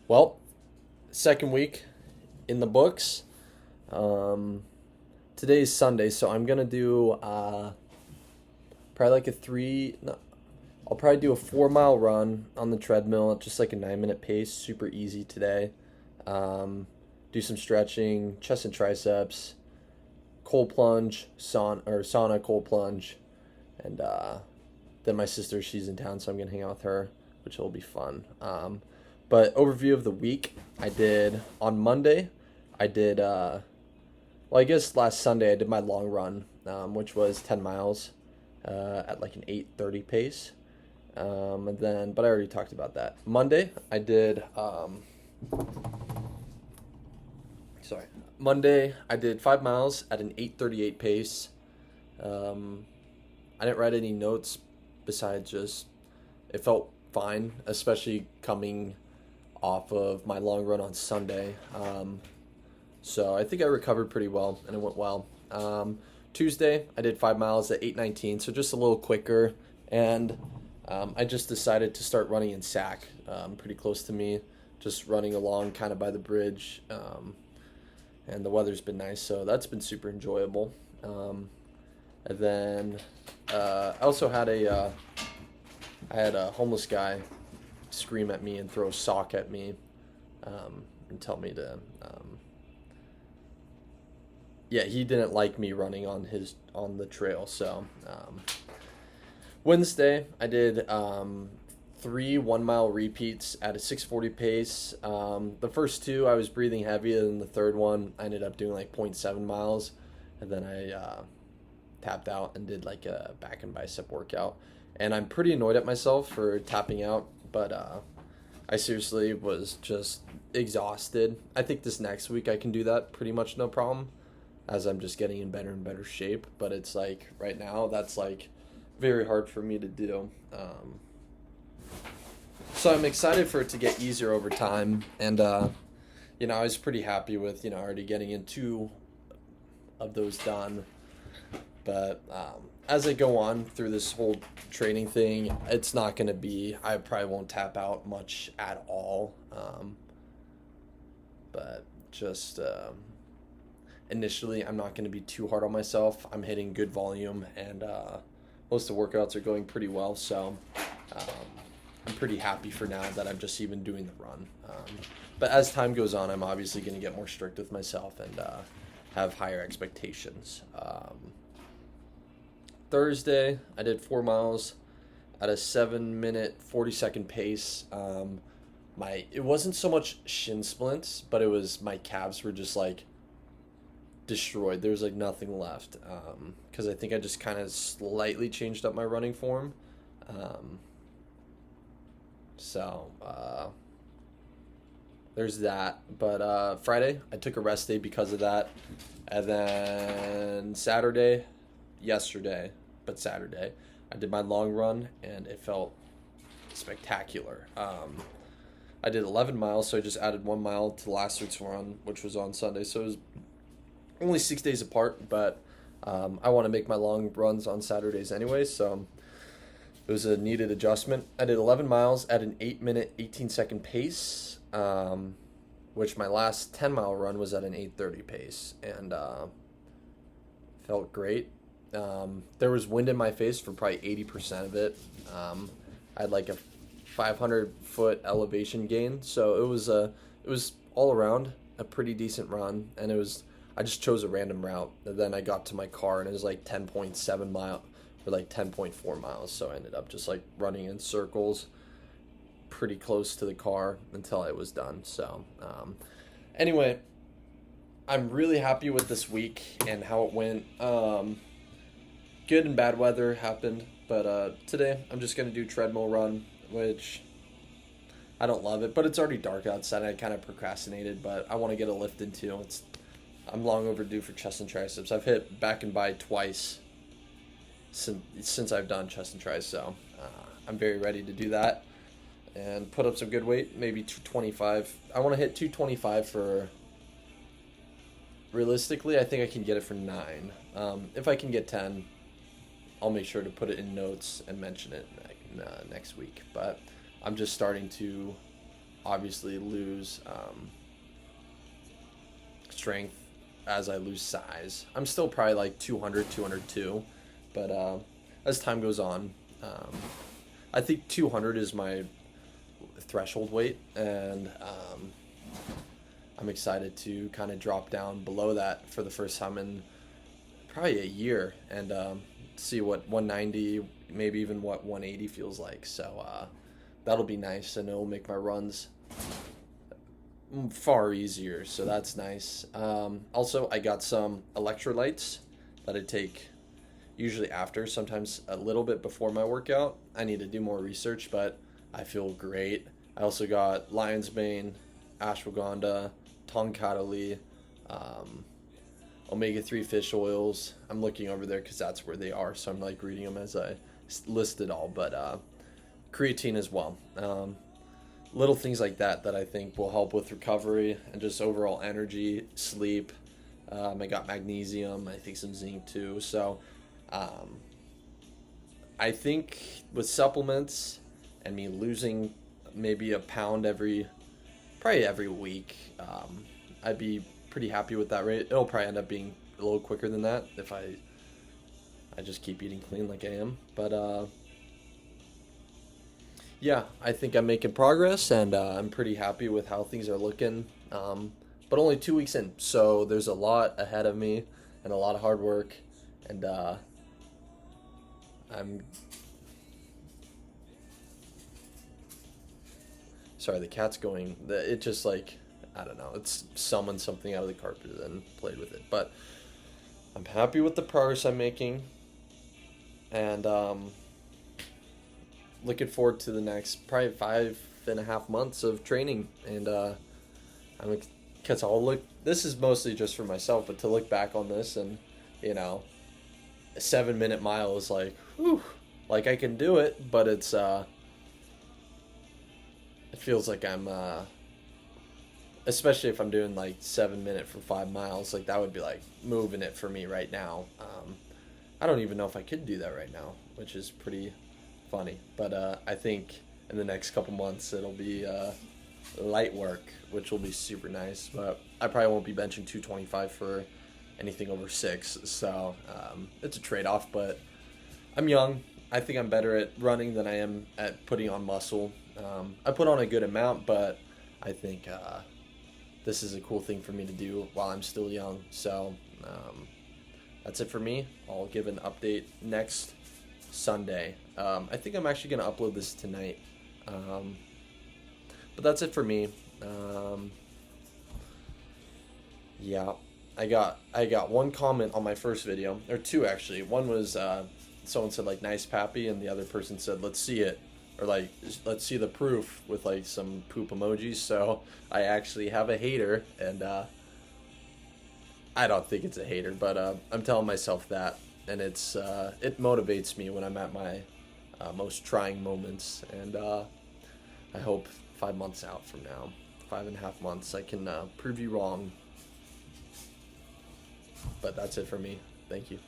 Well, second week in the books. Um, Today's Sunday, so I'm gonna do probably like a three. No, I'll probably do a 4 mile run on the treadmill at just like a 9 minute pace. Super easy today. Do some stretching, chest and triceps, cold plunge, sauna cold plunge, and then my sister, she's in town, so I'm gonna hang out with her, which will be fun. But overview of the week, I did on Monday. I did well, I guess last Sunday I did my long run, which was 10 miles at like an 8:30 pace. And then, but I already talked about that. Monday I did. Sorry, Monday I did 5 miles at an 8:38 pace. Um, I didn't write any notes besides just it felt fine, especially coming off of my long run on Sunday. So I think I recovered pretty well and it went well. Tuesday I did 5 miles at 8:19, so just a little quicker, and I just decided to start running in Sac, pretty close to me, just running along kind of by the bridge, and the weather's been nice, so that's been super enjoyable. And then I also had a homeless guy scream at me and throw a sock at me, and tell me to yeah, he didn't like me running on the trail. So Wednesday I did three 1 mile repeats at a 6:40 pace. The first two I was breathing heavy, and the third one I ended up doing like 0.7 miles, and then I tapped out and did like a back and bicep workout. And I'm pretty annoyed at myself for tapping out, but I seriously was just exhausted. I think this next week I can do that pretty much no problem, as I'm just getting in better and better shape. But it's like right now that's like very hard for me to do. So I'm excited for it to get easier over time, and I was pretty happy with already getting in two of those done. But as I go on through this whole training thing, it's not going to be, I probably won't tap out much at all. But just initially, I'm not going to be too hard on myself. I'm hitting good volume, and most of the workouts are going pretty well. So I'm pretty happy for now that I'm just even doing the run. But as time goes on, I'm obviously going to get more strict with myself and have higher expectations. Thursday, I did 4 miles at a 7 minute 40-second pace. It wasn't so much shin splints, but it was my calves were just like destroyed. There was like nothing left, because I think I just kind of slightly changed up my running form. So there's that. But Friday, I took a rest day because of that, and then Saturday, I did my long run, and it felt spectacular. I did 11 miles, so I just added 1 mile to last week's run, which was on Sunday. So it was only 6 days apart, but I want to make my long runs on Saturdays anyway, so it was a needed adjustment. I did 11 miles at an 8 minute 18-second pace, which my last 10 mile run was at an 8:30 pace, and felt great. There was wind in my face for probably 80% of it. I had like a 500-foot elevation gain, so it was all around a pretty decent run, and I just chose a random route, and then I got to my car and it was like 10.7 mile or like 10.4 miles, so I ended up just like running in circles pretty close to the car until I was done. So anyway, I'm really happy with this week and how it went. Good and bad weather happened, but today I'm just going to do treadmill run, which I don't love it, but it's already dark outside. I kind of procrastinated, but I want to get a lift in too. I'm long overdue for chest and triceps. I've hit back and by twice since I've done chest and triceps, so I'm very ready to do that and put up some good weight, maybe 225. I want to hit 225 for, realistically, I think I can get it for 9. If I can get 10, I'll make sure to put it in notes and mention it next week. But I'm just starting to obviously lose strength as I lose size. I'm still probably like 200, 202, but as time goes on, I think 200 is my threshold weight, and I'm excited to kind of drop down below that for the first time in probably a year, and see what 190, maybe even what 180 feels like. So that'll be nice, and it'll make my runs far easier, so that's nice. Also, I got some electrolytes that I take usually after, sometimes a little bit before my workout. I need to do more research, but I feel great. I also got lion's mane, ashwagandha, tonkatali, omega-3 fish oils. I'm looking over there because that's where they are, so I'm like reading them as I listed all, but creatine as well. Little things like that that I think will help with recovery and just overall energy, sleep. I got magnesium, I think some zinc too. So I think with supplements and me losing maybe a pound probably every week, I'd be pretty happy with that rate. It'll probably end up being a little quicker than that if I just keep eating clean like I am. But yeah, I think I'm making progress, and I'm pretty happy with how things are looking. But only 2 weeks in, so there's a lot ahead of me and a lot of hard work, and I'm sorry, the cat's going. It just like, I don't know, it's summoned something out of the carpet and played with it. But I'm happy with the progress I'm making, and looking forward to the next probably 5.5 months of training. And because this is mostly just for myself, but to look back on this and, a 7-minute mile is like, whew, like I can do it, but it feels like I'm especially if I'm doing like 7 minute for 5 miles, like that would be like moving it for me right now. I don't even know if I could do that right now, which is pretty funny, but I think in the next couple months it'll be light work, which will be super nice. But I probably won't be benching 225 for anything over 6, so it's a trade-off. But I'm young. I think I'm better at running than I am at putting on muscle. I put on a good amount, but I think this is a cool thing for me to do while I'm still young. So that's it for me. I'll give an update next Sunday. I think I'm actually going to upload this tonight. But that's it for me. Yeah, I got one comment on my first video, or two actually. One was someone said like nice pappy, and the other person said let's see it, or like let's see the proof with like some poop emojis. So I actually have a hater, and I don't think it's a hater, but I'm telling myself that, and it motivates me when I'm at my most trying moments. And I hope 5 months out from now, 5.5 months, I can prove you wrong. But that's it for me. Thank you.